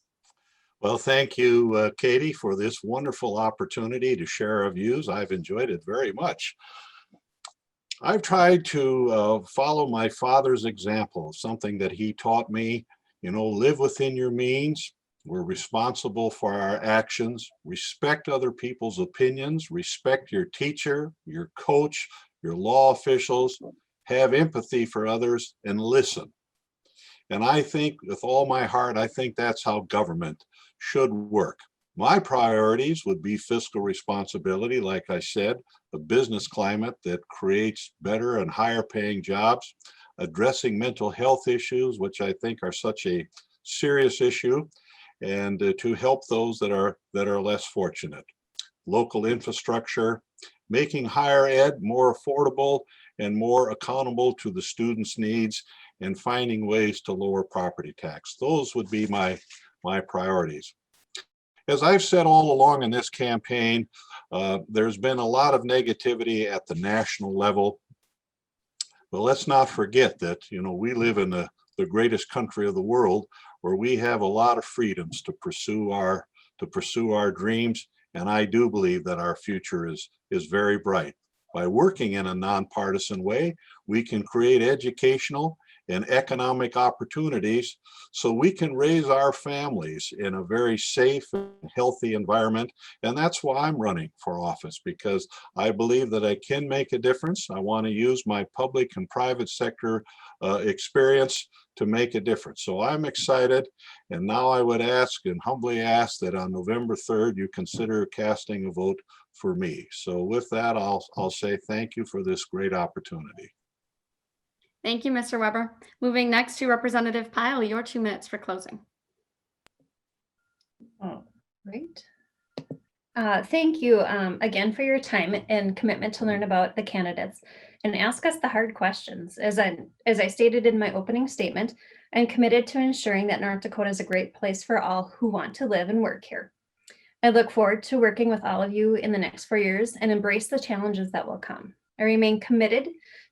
Well, thank you, Katie, for this wonderful opportunity to share our views. I've enjoyed it very much. I've tried to follow my father's example, something that he taught me, live within your means. We're responsible for our actions. Respect other people's opinions. Respect your teacher, your coach, your law officials. Have empathy for others and listen. And I think with all my heart, I think that's how government should work. My priorities would be fiscal responsibility, like I said, a business climate that creates better and higher paying jobs, addressing mental health issues, which I think are such a serious issue, and to help those that are less fortunate. Local infrastructure, making higher ed more affordable and more accountable to the students' needs, and finding ways to lower property tax. Those would be my priorities. As I've said all along in this campaign, there's been a lot of negativity at the national level. But let's not forget that, we live in the greatest country of the world, where we have a lot of freedoms to pursue our dreams. And I do believe that our future is very bright. By working in a nonpartisan way, we can create educational and economic opportunities so we can raise our families in a very safe and healthy environment. And that's why I'm running for office, because I believe that I can make a difference. I want to use my public and private sector experience to make a difference. So I'm excited. And now I would ask and humbly ask that on November 3rd, you consider casting a vote for me. So with that, I'll say thank you for this great opportunity. Thank you, Mr. Weber. Moving next to Representative Pyle, your 2 minutes for closing. Oh, great. Thank you again for your time and commitment to learn about the candidates and ask us the hard questions. As I stated in my opening statement, I'm committed to ensuring that North Dakota is a great place for all who want to live and work here. I look forward to working with all of you in the next 4 years and embrace the challenges that will come. I remain committed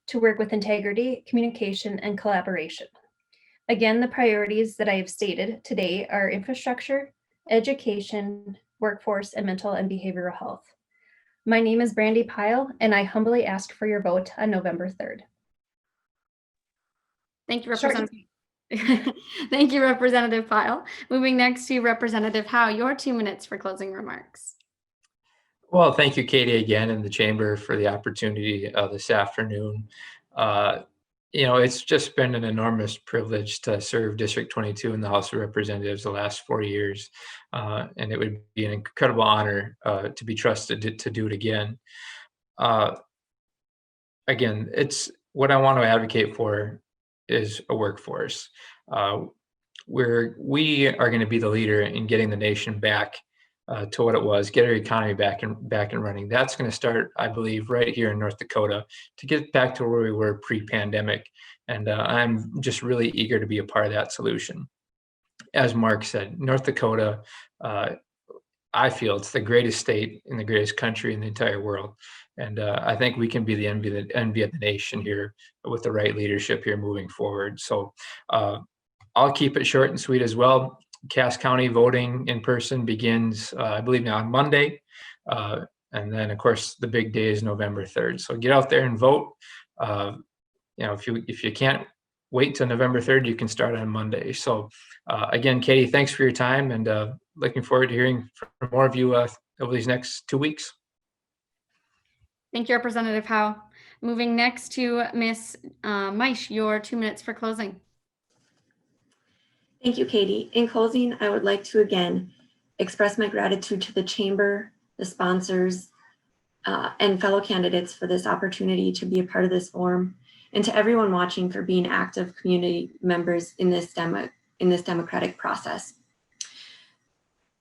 to work with integrity, communication, and collaboration. Again, the priorities that I have stated today are infrastructure, education, workforce, and mental and behavioral health. My name is Brandy Pyle, and I humbly ask for your vote on November 3rd. Thank you, Sure. Representative. Thank you, Representative Pyle. Moving next to Representative Howe, your 2 minutes for closing remarks. Well, thank you, Katie, again, in the chamber for the opportunity this afternoon. It's just been an enormous privilege to serve District 22 in the House of Representatives the last 4 years. And it would be an incredible honor to be trusted to do it again. Again, it's what I want to advocate for is a workforce. Where we are going to be the leader in getting the nation back to what it was, get our economy back and running. That's going to start, I believe, right here in North Dakota to get back to where we were pre-pandemic. And I'm just really eager to be a part of that solution. As Mark said, North Dakota, I feel it's the greatest state in the greatest country in the entire world. And I think we can be the envy of the nation here with the right leadership here moving forward. So I'll keep it short and sweet as well. Cass County voting in person begins, I believe, now on Monday. And then, of course, the big day is November 3rd. So get out there and vote. If you can't wait till November 3rd, you can start on Monday. So again, Katie, thanks for your time, and looking forward to hearing from more of you over these next 2 weeks. Thank you, Representative Howe. Moving next to Ms. Meisch, your 2 minutes for closing. Thank you, Katie. In closing, I would like to again express my gratitude to the chamber, the sponsors, and fellow candidates for this opportunity to be a part of this forum, and to everyone watching for being active community members in this democratic process.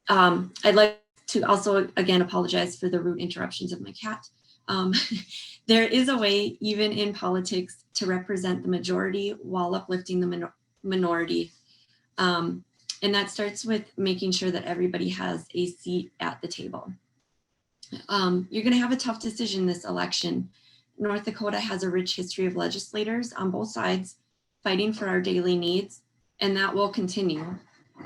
I'd like to also again apologize for the rude interruptions of my cat. There is a way, even in politics, to represent the majority while uplifting the minority. And that starts with making sure that everybody has a seat at the table. You're going to have a tough decision this election. North Dakota has a rich history of legislators on both sides fighting for our daily needs, and that will continue.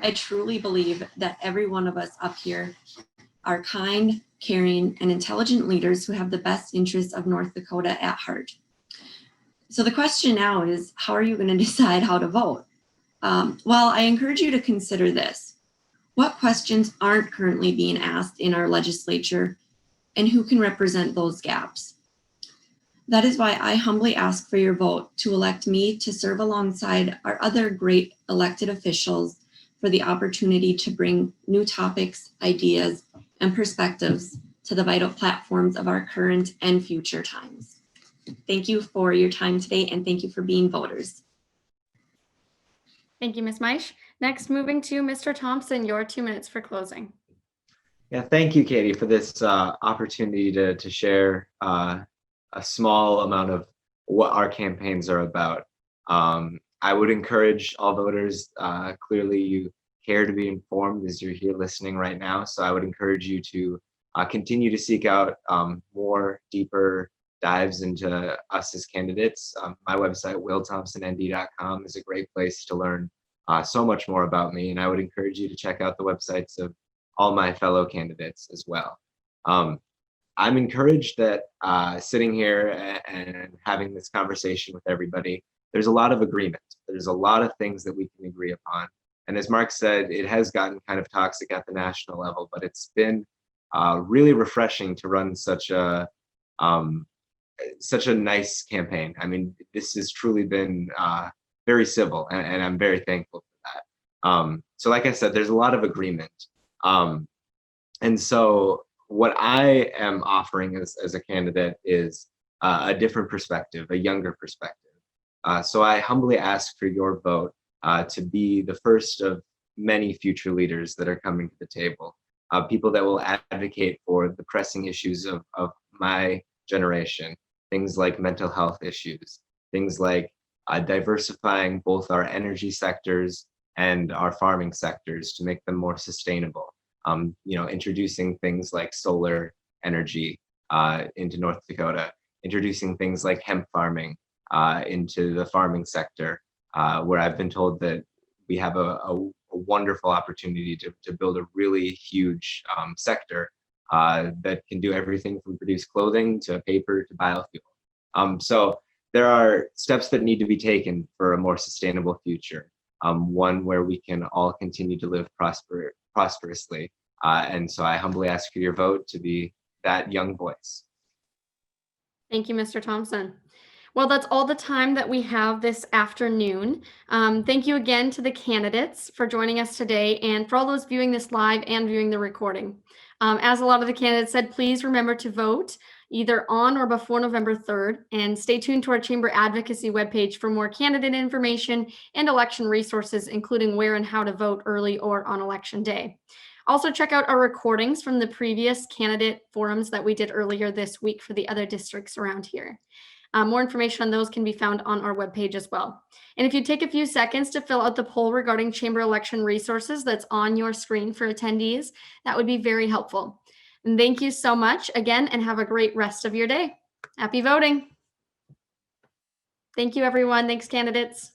I truly believe that every one of us up here are kind, caring, and intelligent leaders who have the best interests of North Dakota at heart. So the question now is, how are you going to decide how to vote? Well, I encourage you to consider this. What questions aren't currently being asked in our legislature, and who can represent those gaps? That is why I humbly ask for your vote to elect me to serve alongside our other great elected officials for the opportunity to bring new topics, ideas, and perspectives to the vital platforms of our current and future times. Thank you for your time today, and thank you for being voters. Thank you, Ms. Meisch. Next, moving to Mr. Thompson, your 2 minutes for closing. Yeah, thank you, Katie, for this opportunity to share a small amount of what our campaigns are about. I would encourage all voters, clearly you care to be informed as you're here listening right now, so I would encourage you to continue to seek out more deeper dives into us as candidates. My website, willthompsonnd.com, is a great place to learn so much more about me, and I would encourage you to check out the websites of all my fellow candidates as well. I'm encouraged that sitting here and having this conversation with everybody, there's a lot of agreement. There's a lot of things that we can agree upon. And as Mark said, it has gotten kind of toxic at the national level, but it's been really refreshing to run such a nice campaign. I mean, this has truly been very civil, and I'm very thankful for that. So like I said, there's a lot of agreement. And so what I am offering as a candidate is a different perspective, a younger perspective. So I humbly ask for your vote to be the first of many future leaders that are coming to the table, people that will advocate for the pressing issues of my generation, things like mental health issues, things like diversifying both our energy sectors and our farming sectors to make them more sustainable. Introducing things like solar energy into North Dakota, introducing things like hemp farming into the farming sector, where I've been told that we have a wonderful opportunity to build a really huge sector that can do everything from produce clothing to paper to biofuel. So there are steps that need to be taken for a more sustainable future, one where we can all continue to live prosperously. And so I humbly ask for your vote to be that young voice. Thank you, Mr. Thompson. Well, that's all the time that we have this afternoon. Thank you again to the candidates for joining us today and for all those viewing this live and viewing the recording. As a lot of the candidates said, please remember to vote either on or before November 3rd, and stay tuned to our Chamber Advocacy webpage for more candidate information and election resources, including where and how to vote early or on Election Day. Also, check out our recordings from the previous candidate forums that we did earlier this week for the other districts around here. More information on those can be found on our webpage as well. And if you take a few seconds to fill out the poll regarding Chamber election resources that's on your screen for attendees, that would be very helpful. And thank you so much again, and have a great rest of your day. Happy voting. Thank you, everyone. Thanks, candidates.